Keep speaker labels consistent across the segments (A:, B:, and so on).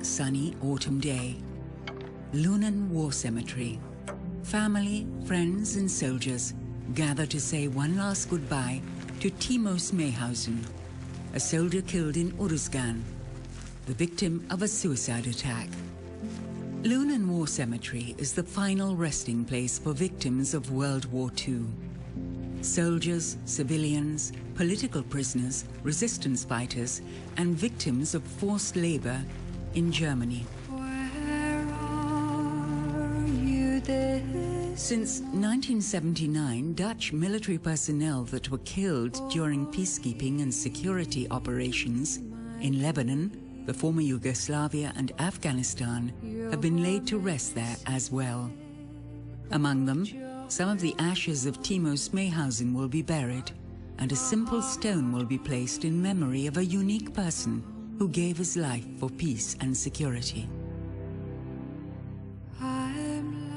A: sunny autumn day. Lunan War Cemetery. Family, friends and soldiers gather to say one last goodbye to Timo Smeehausen, a soldier killed in Oorlogsgravenstichting, the victim of a suicide attack. Lunan War Cemetery is the final resting place for victims of World War II. Soldiers, civilians, political prisoners, resistance fighters, and victims of forced labor in Germany.
B: Where are you there?
A: Since 1979, Dutch military personnel that were killed during peacekeeping and security operations in Lebanon, the former Yugoslavia and Afghanistan have been laid to rest there as well. Among them, some of the ashes of Timo Smeehausen will be buried, and a simple stone will be placed in memory of a unique person who gave his life for peace and security.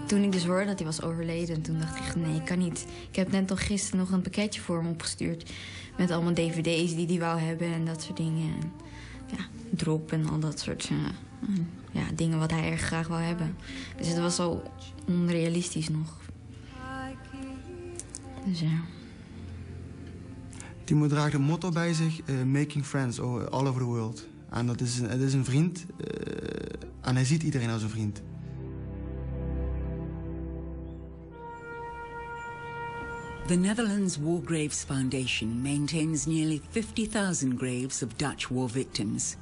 C: Toen ik dus hoorde dat hij was overleden, toen dacht ik, nee, ik kan niet. Ik heb net nog gisteren nog een pakketje voor hem opgestuurd met allemaal dvd's die hij wou hebben en dat soort dingen. En, ja, drop en al dat soort dingen wat hij erg graag wou hebben. Dus het was zo onrealistisch nog. Dus ja.
D: Timo draagt een motto bij zich, making friends all over the world. En het is een vriend en hij ziet iedereen als een vriend.
A: The Netherlands War Graves Foundation maintains nearly 50,000 graves of Dutch war victims.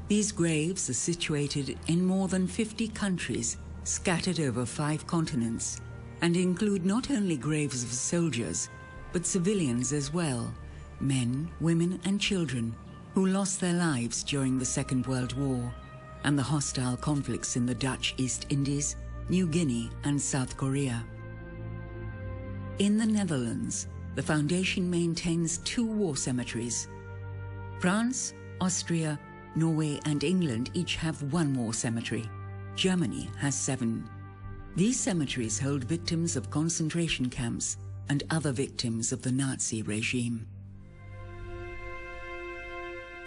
A: These graves are situated in more than 50 countries, scattered over 5 continents, and include not only graves of soldiers, but civilians as well, men, women and children, who lost their lives during the Second World War and the hostile conflicts in the Dutch East Indies, New Guinea and South Korea. In the Netherlands, the foundation maintains 2 war cemeteries. France, Austria, Norway and England each have 1 war cemetery. Germany has 7. These cemeteries hold victims of concentration camps and other victims of the Nazi regime.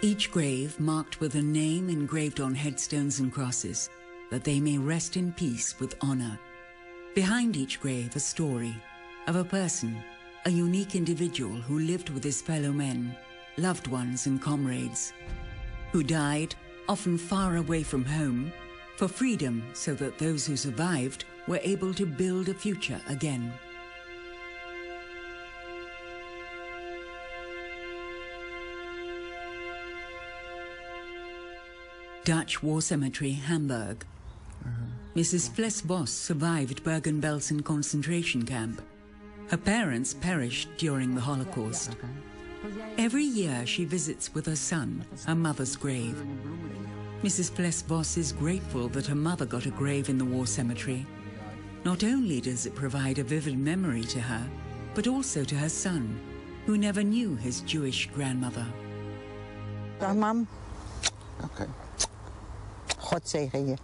A: Each grave marked with a name engraved on headstones and crosses, that they may rest in peace with honor. Behind each grave a story of a person, a unique individual who lived with his fellow men, loved ones and comrades, who died, often far away from home, for freedom so that those who survived were able to build a future again. Dutch War Cemetery, Hamburg. Mrs. Flesbos survived Bergen-Belsen concentration camp. Her parents perished during the Holocaust. Every year she visits with her son, her mother's grave. Mrs. Flesbos is grateful that her mother got a grave in the war cemetery. Not only does it provide a vivid memory to her, but also to her son, who never knew his Jewish grandmother.
E: Dag, mam. Oké. God zegen je.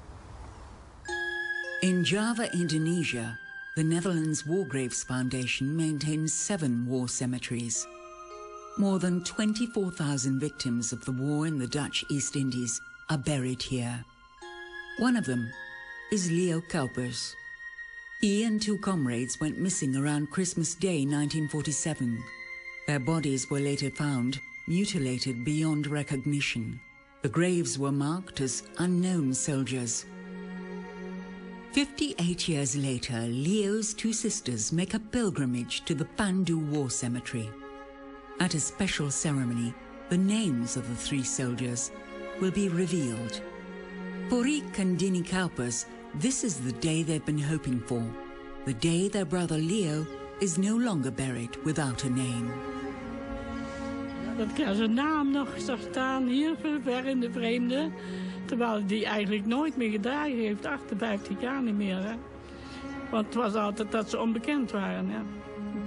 A: In Java, Indonesia, the Netherlands War Graves Foundation maintains 7 war cemeteries. More than 24,000 victims of the war in the Dutch East Indies are buried here. One of them is Leo Kuipers. He and 2 comrades went missing around Christmas Day 1947. Their bodies were later found, mutilated beyond recognition. The graves were marked as unknown soldiers. 58 years later, Leo's 2 sisters make a pilgrimage to the Pandu War Cemetery. At a special ceremony, the names of the 3 soldiers will be revealed. For Riek and Dini Kuipers, this is the day they've been hoping for. The day their brother Leo is no longer buried without a name.
F: Dat ik zijn naam nog zag staan, hier ver in de vreemde. Terwijl die eigenlijk nooit meer gedragen heeft, 58 jaar niet meer. Hè. Want het was altijd dat ze onbekend waren. Hè.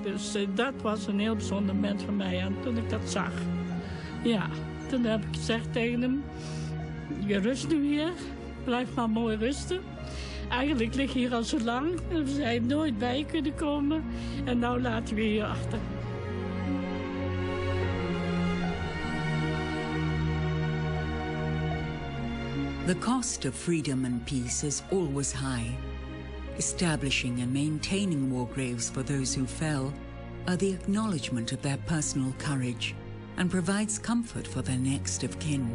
F: Dus dat was een heel bijzonder moment voor mij. En toen ik dat zag, ja, toen heb ik gezegd tegen hem, je rust nu hier, blijf maar mooi rusten. Eigenlijk lig je hier al zo lang en we zijn nooit bij kunnen komen. En nou laten we hier achter.
A: The cost of freedom and peace is always high. Establishing and maintaining war graves for those who fell are the acknowledgement of their personal courage and provides comfort for their next of kin.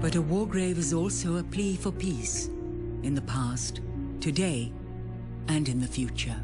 A: But a war grave is also a plea for peace in the past, today, and in the future.